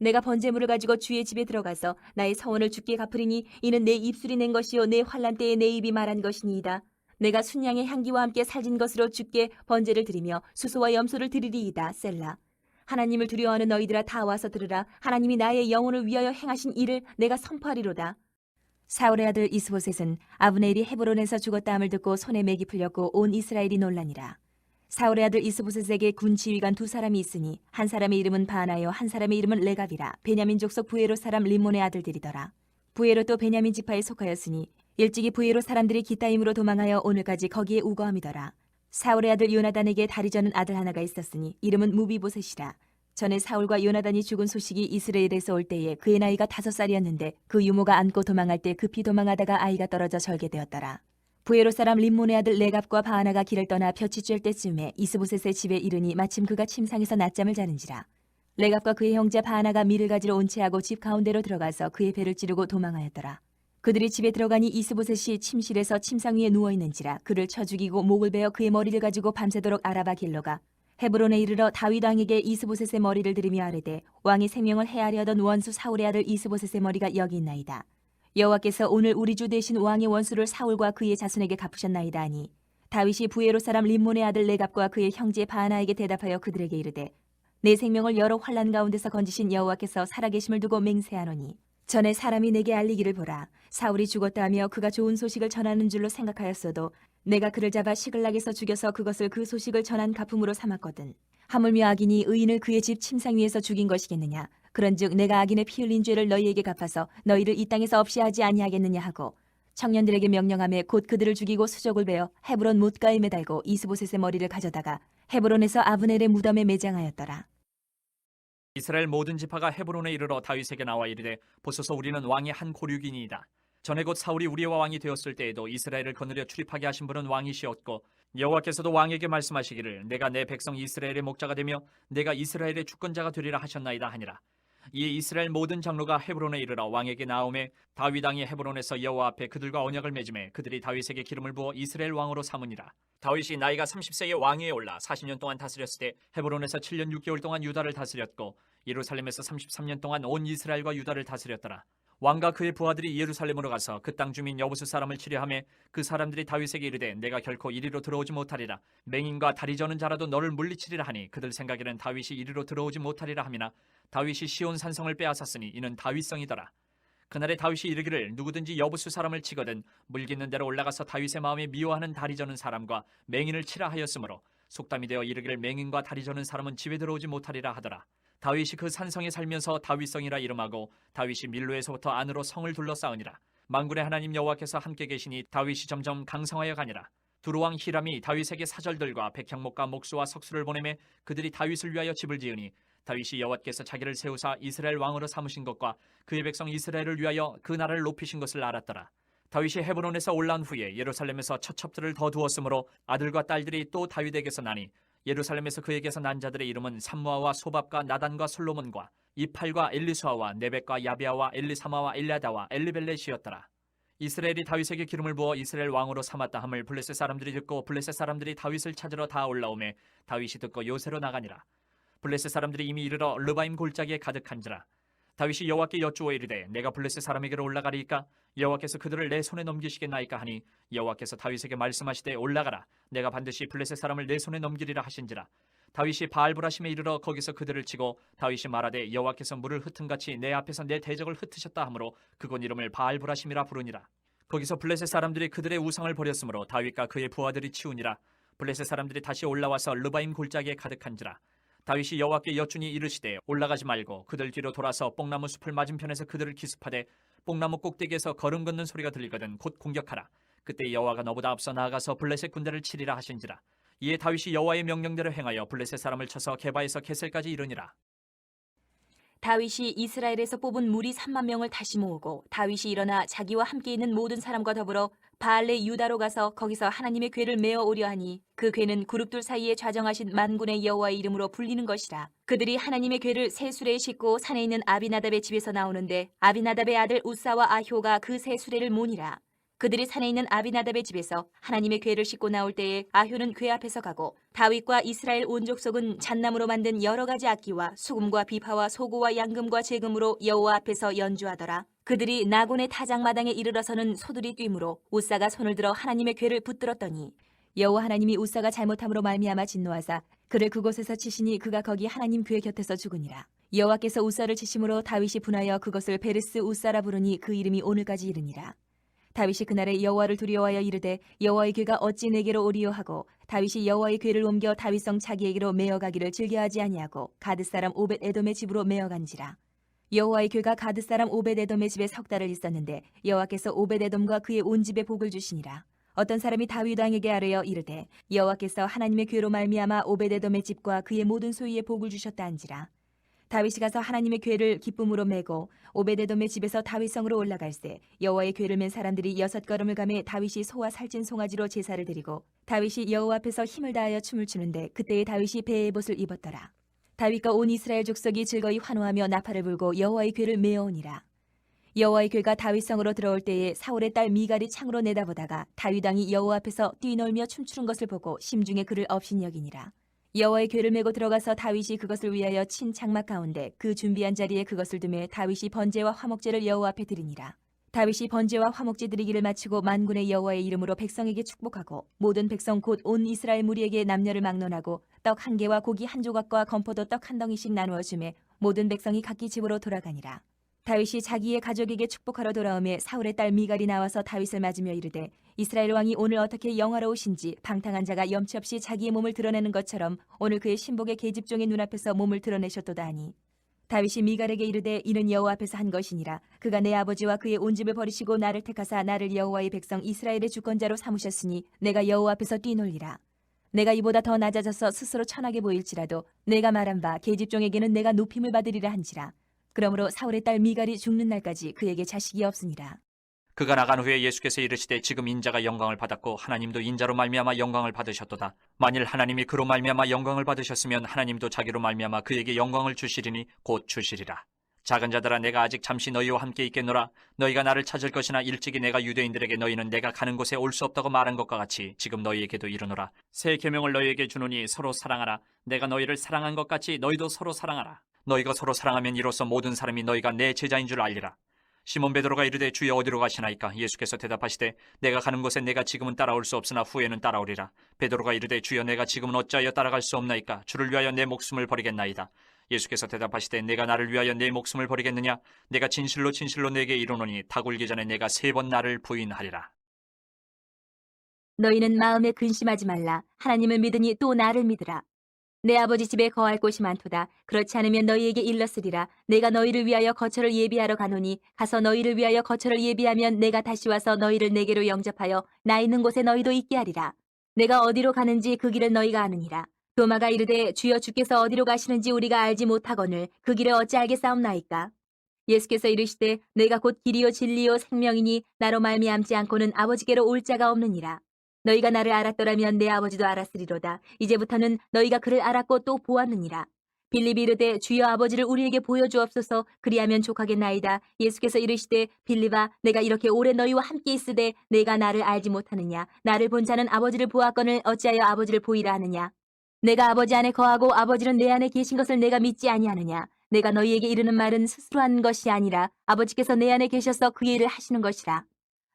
내가 번제물을 가지고 주의 집에 들어가서 나의 서원을 주께 갚으리니 이는 내 입술이 낸 것이요 내 환난 때에 내 입이 말한 것이니이다. 내가 순양의 향기와 함께 살진 것으로 주께 번제를 드리며 수소와 염소를 드리리이다. 셀라. 하나님을 두려워하는 너희들아 다 와서 들으라. 하나님이 나의 영혼을 위하여 행하신 일을 내가 선포하리로다. 사울의 아들 이스보셋은 아브넬이 헤브론에서 죽었다 함을 듣고 손에 맥이 풀렸고 온 이스라엘이 놀라니라. 사울의 아들 이스보셋에게 군 지휘관 두 사람이 있으니 한 사람의 이름은 바나요 한 사람의 이름은 레갑이라. 베냐민 족속 부에로 사람 림몬의 아들들이더라. 부에로도 베냐민 지파에 속하였으니 일찍이 부에로 사람들이 기타임으로 도망하여 오늘까지 거기에 우거함이더라. 사울의 아들 요나단에게 다리 저는 아들 하나가 있었으니 이름은 무비보셋이라. 전에 사울과 요나단이 죽은 소식이 이스라엘에서 올 때에 그의 나이가 5살이었는데 그 유모가 안고 도망할 때 급히 도망하다가 아이가 떨어져 절개되었더라. 부에로 사람 림몬의 아들 레갑과 바하나가 길을 떠나 볕이 쬐 때쯤에 이스보셋의 집에 이르니 마침 그가 침상에서 낮잠을 자는지라. 레갑과 그의 형제 바하나가 밀을 가지러 온 채하고 집 가운데로 들어가서 그의 배를 찌르고 도망하였더라. 그들이 집에 들어가니 이스보셋이 침실에서 침상 위에 누워 있는지라. 그를 쳐 죽이고 목을 베어 그의 머리를 가지고 밤새도록 아라바 길로가 헤브론에 이르러 다윗 왕에게 이스보셋의 머리를 들이며 아뢰되 왕이 생명을 해하려 하던 원수 사울의 아들 이스보셋의 머리가 여기 있나이다. 여호와께서 오늘 우리 주 대신 왕의 원수를 사울과 그의 자손에게 갚으셨나이다 하니 다윗이 부에로 사람 림몬의 아들 레갑과 그의 형제 바하나에게 대답하여 그들에게 이르되 내 생명을 여러 환난 가운데서 건지신 여호와께서 살아계심을 두고 맹세하노니 전에 사람이 내게 알리기를 보라. 사울이 죽었다 하며 그가 좋은 소식을 전하는 줄로 생각하였어도 내가 그를 잡아 시글락에서 죽여서 그것을 그 소식을 전한 가품으로 삼았거든. 하물며 악인이 의인을 그의 집 침상 위에서 죽인 것이겠느냐. 그런즉 내가 악인의 피 흘린 죄를 너희에게 갚아서 너희를 이 땅에서 없이 하지 아니하겠느냐 하고 청년들에게 명령하며 곧 그들을 죽이고 수족을 베어 헤브론 못가에 매달고 이스보셋의 머리를 가져다가 헤브론에서 아브넬의 무덤에 매장하였더라. 이스라엘 모든 지파가 헤브론에 이르러 다윗에게 나와 이르되 보소서 우리는 왕의 한 고륙이니이다. 전에 곧 사울이 우리와 왕이 되었을 때에도 이스라엘을 거느려 출입하게 하신 분은 왕이시었고 여호와께서도 왕에게 말씀하시기를 내가 내 백성 이스라엘의 목자가 되며 내가 이스라엘의 주권자가 되리라 하셨나이다 하니라. 이에 이스라엘 모든 장로가 헤브론에 이르러 왕에게 나오매 다윗 왕이 헤브론에서 여호와 앞에 그들과 언약을 맺음에 그들이 다윗에게 기름을 부어 이스라엘 왕으로 삼으니라. 다윗이 나이가 30세에 왕위에 올라 40년 동안 다스렸을 때 헤브론에서 7년 6개월 동안 유다를 다스렸고 예루살렘에서 33년 동안 온 이스라엘과 유다를 다스렸더라. 왕과 그의 부하들이 예루살렘으로 가서 그 땅 주민 여부수 사람을 치려하며 그 사람들이 다윗에게 이르되 내가 결코 이리로 들어오지 못하리라. 맹인과 다리 저는 자라도 너를 물리치리라 하니 그들 생각에는 다윗이 이리로 들어오지 못하리라 함이나 다윗이 시온 산성을 빼앗았으니 이는 다윗성이더라. 그날에 다윗이 이르기를 누구든지 여부수 사람을 치거든 물깃는 대로 올라가서 다윗의 마음에 미워하는 다리 저는 사람과 맹인을 치라 하였으므로 속담이 되어 이르기를 맹인과 다리 저는 사람은 집에 들어오지 못하리라 하더라. 다윗이 그 산성에 살면서 다윗성이라 이름하고 다윗이 밀로에서부터 안으로 성을 둘러싸으니라. 만군의 하나님 여호와께서 함께 계시니 다윗이 점점 강성하여 가니라. 두루왕 히람이 다윗에게 사절들과 백향목과 목수와 석수를 보내매 그들이 다윗을 위하여 집을 지으니 다윗이 여호와께서 자기를 세우사 이스라엘 왕으로 삼으신 것과 그의 백성 이스라엘을 위하여 그 나라를 높이신 것을 알았더라. 다윗이 헤브론에서 올라온 후에 예루살렘에서 처첩들을 더 두었으므로 아들과 딸들이 또 다윗에게서 나니 예루살렘에서 그에게서 난 자들의 이름은 삼무아와 소밥과 나단과 솔로몬과 이팔과 엘리수아와 네벡과 야비아와 엘리사마와 엘리아다와 엘리벨렛이었더라. 이스라엘이 다윗에게 기름을 부어 이스라엘 왕으로 삼았다 함을 블레셋 사람들이 듣고 블레셋 사람들이 다윗을 찾으러 다 올라오매 다윗이 듣고 요새로 나가니라. 블레셋 사람들이 이미 이르러 르바임 골짜기에 가득한지라. 다윗이 여호와께 여쭈어 이르되 내가 블레셋 사람에게로 올라가리이까 여호와께서 그들을 내 손에 넘기시겠나이까 하니 여호와께서 다윗에게 말씀하시되 올라가라 내가 반드시 블레셋 사람을 내 손에 넘기리라 하신지라. 다윗이 바알브라심에 이르러 거기서 그들을 치고 다윗이 말하되 여호와께서 물을 흩은같이 내 앞에서 내 대적을 흩으셨다 하므로 그곳 이름을 바알브라심이라 부르니라. 거기서 블레셋 사람들이 그들의 우상을 버렸으므로 다윗과 그의 부하들이 치우니라. 블레셋 사람들이 다시 올라와서 르바임 골짜기에 가득한지라. 다윗이 여호와께 여쭈니 이르시되 올라가지 말고 그들 뒤로 돌아서 뽕나무 숲을 맞은편에서 그들을 기습하되 뽕나무 꼭대기에서 걸음 걷는 소리가 들리거든 곧 공격하라. 그때 여호와가 너보다 앞서 나아가서 블레셋 군대를 치리라 하신지라. 이에 다윗이 여호와의 명령대로 행하여 블레셋 사람을 쳐서 게바에서 게셀까지 이르니라. 다윗이 이스라엘에서 뽑은 무리 3만 명을 다시 모으고 다윗이 일어나 자기와 함께 있는 모든 사람과 더불어 바알레 유다로 가서 거기서 하나님의 궤를 메어 오려 하니 그 궤는 그룹들 사이에 좌정하신 만군의 여호와의 이름으로 불리는 것이라. 그들이 하나님의 궤를 새 수레에 싣고 산에 있는 아비나답의 집에서 나오는데 아비나답의 아들 우사와 아효가 그 새 수레를 모니라. 그들이 산에 있는 아비나답의 집에서 하나님의 궤를 싣고 나올 때에 아효는 궤 앞에서 가고 다윗과 이스라엘 온 족속은 잣나무로 만든 여러 가지 악기와 수금과 비파와 소고와 양금과 제금으로 여호와 앞에서 연주하더라. 그들이 나곤의 타작마당에 이르러서는 소들이 뛰므로 우사가 손을 들어 하나님의 궤를 붙들었더니 여호와 하나님이 우사가 잘못함으로 말미암아 진노하사 그를 그곳에서 치시니 그가 거기 하나님 궤 곁에서 죽으니라. 여호와께서 우사를 치심으로 다윗이 분하여 그것을 베르스 우사라 부르니 그 이름이 오늘까지 이르니라. 다윗이 그날에 여호와를 두려워하여 이르되 여호와의 궤가 어찌 내게로 오리요 하고 다윗이 여호와의 궤를 옮겨 다윗성 자기에게로 메어가기를 즐겨하지 아니하고 가드 사람 오벳 에돔의 집으로 메어간지라. 여호와의 궤가 가드 사람 오벳 에돔의 집에 석 달을 있었는데 여호와께서 오벳 에돔과 그의 온 집에 복을 주시니라. 어떤 사람이 다윗 왕에게 아뢰어 이르되 여호와께서 하나님의 궤로 말미암아 오벳 에돔의 집과 그의 모든 소유에 복을 주셨다 한지라. 다윗이 가서 하나님의 궤를 기쁨으로 메고 오베데돔의 집에서 다윗성으로 올라갈새 여호와의 궤를 맨 사람들이 6걸음을 가매 다윗이 소와 살찐 송아지로 제사를 드리고 다윗이 여호와 앞에서 힘을 다하여 춤을 추는데 그때에 다윗이 배의 벗을 입었더라. 다윗과 온 이스라엘 족속이 즐거이 환호하며 나팔을 불고 여호와의 궤를 메어오니라. 여호와의 궤가 다윗성으로 들어올 때에 사울의 딸 미갈이 창으로 내다보다가 다윗 왕이 여호와 앞에서 뛰놀며 춤추는 것을 보고 심중에 그를 업신여기니라. 여호와의 궤를 메고 들어가서 다윗이 그것을 위하여 친 장막 가운데 그 준비한 자리에 그것을 두매 다윗이 번제와 화목제를 여호와 앞에 드리니라. 다윗이 번제와 화목제 드리기를 마치고 만군의 여호와의 이름으로 백성에게 축복하고 모든 백성 곧 온 이스라엘 무리에게 남녀를 막론하고 떡 한 개와 고기 한 조각과 건포도 떡 한 덩이씩 나누어 주매 모든 백성이 각기 집으로 돌아가니라. 다윗이 자기의 가족에게 축복하러 돌아오매 사울의 딸 미갈이 나와서 다윗을 맞으며 이르되 이스라엘 왕이 오늘 어떻게 영화로우신지 방탕한 자가 염치 없이 자기의 몸을 드러내는 것처럼 오늘 그의 신복의 계집종의 눈앞에서 몸을 드러내셨도다 하니 다윗이 미갈에게 이르되 이는 여호와 앞에서 한 것이니라. 그가 내 아버지와 그의 온 집을 버리시고 나를 택하사 나를 여호와의 백성 이스라엘의 주권자로 삼으셨으니 내가 여호와 앞에서 뛰놀리라. 내가 이보다 더 낮아져서 스스로 천하게 보일지라도 내가 말한 바 계집종에게는 내가 높임을 받으리라 한지라. 그러므로 사울의 딸 미갈이 죽는 날까지 그에게 자식이 없으니라. 그가 나간 후에 예수께서 이르시되 지금 인자가 영광을 받았고 하나님도 인자로 말미암아 영광을 받으셨도다. 만일 하나님이 그로 말미암아 영광을 받으셨으면 하나님도 자기로 말미암아 그에게 영광을 주시리니 곧 주시리라. 작은 자들아 내가 아직 잠시 너희와 함께 있겠노라. 너희가 나를 찾을 것이나 일찍이 내가 유대인들에게 너희는 내가 가는 곳에 올 수 없다고 말한 것과 같이 지금 너희에게도 이르노라. 새 계명을 너희에게 주노니 서로 사랑하라. 내가 너희를 사랑한 것 같이 너희도 서로 사랑하라. 너희가 서로 사랑하면 이로써 모든 사람이 너희가 내 제자인 줄 알리라. 시몬 베드로가 이르되 주여 어디로 가시나이까? 예수께서 대답하시되 내가 가는 곳에 내가 지금은 따라올 수 없으나 후에는 따라오리라. 베드로가 이르되 주여 내가 지금은 어찌하여 따라갈 수 없나이까? 주를 위하여 내 목숨을 버리겠나이다. 예수께서 대답하시되 내가 나를 위하여 내 목숨을 버리겠느냐? 내가 진실로 진실로 내게 이르노니 닭울기 전에 내가 3번 나를 부인하리라. 너희는 마음에 근심하지 말라. 하나님을 믿으니 또 나를 믿으라. 내 아버지 집에 거할 곳이 많도다. 그렇지 않으면 너희에게 일렀으리라. 내가 너희를 위하여 거처를 예비하러 가노니 가서 너희를 위하여 거처를 예비하면 내가 다시 와서 너희를 내게로 영접하여 나 있는 곳에 너희도 있게 하리라. 내가 어디로 가는지 그 길을 너희가 아느니라. 도마가 이르되 주여 주께서 어디로 가시는지 우리가 알지 못하거늘 그 길을 어찌 알겠사옵나이까? 예수께서 이르시되 내가 곧 길이요 진리요 생명이니 나로 말미암지 않고는 아버지께로 올 자가 없느니라. 너희가 나를 알았더라면 내 아버지도 알았으리로다. 이제부터는 너희가 그를 알았고 또 보았느니라. 빌립이 이르되 주여 아버지를 우리에게 보여주옵소서. 그리하면 족하겠나이다. 예수께서 이르시되 빌립아 내가 이렇게 오래 너희와 함께 있으되 내가 나를 알지 못하느냐? 나를 본 자는 아버지를 보았거늘 어찌하여 아버지를 보이라 하느냐? 내가 아버지 안에 거하고 아버지는 내 안에 계신 것을 내가 믿지 아니하느냐? 내가 너희에게 이르는 말은 스스로 하는 것이 아니라 아버지께서 내 안에 계셔서 그 일을 하시는 것이라.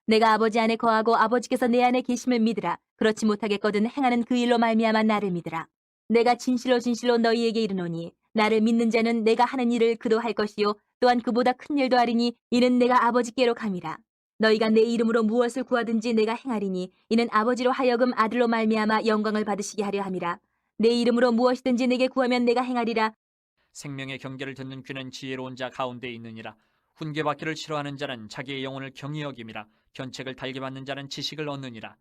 내가 아버지 안에 거하고 아버지께서 내 안에 계심을 믿으라. 그렇지 못하겠거든 행하는 그 일로 말미암아 나를 믿으라. 내가 진실로 진실로 너희에게 이르노니 나를 믿는 자는 내가 하는 일을 그도 할 것이요 또한 그보다 큰 일도 하리니 이는 내가 아버지께로 감이라. 너희가 내 이름으로 무엇을 구하든지 내가 행하리니 이는 아버지로 하여금 아들로 말미암아 영광을 받으시게 하려 함이라. 내 이름으로 무엇이든지 내게 구하면 내가 행하리라. 생명의 경계를 듣는 귀는 지혜로운 자 가운데 있느니라. 훈계받기를 싫어하는 자는 자기의 영혼을 경히 여김이라. 견책을 달게 받는 자는 지식을 얻느니라.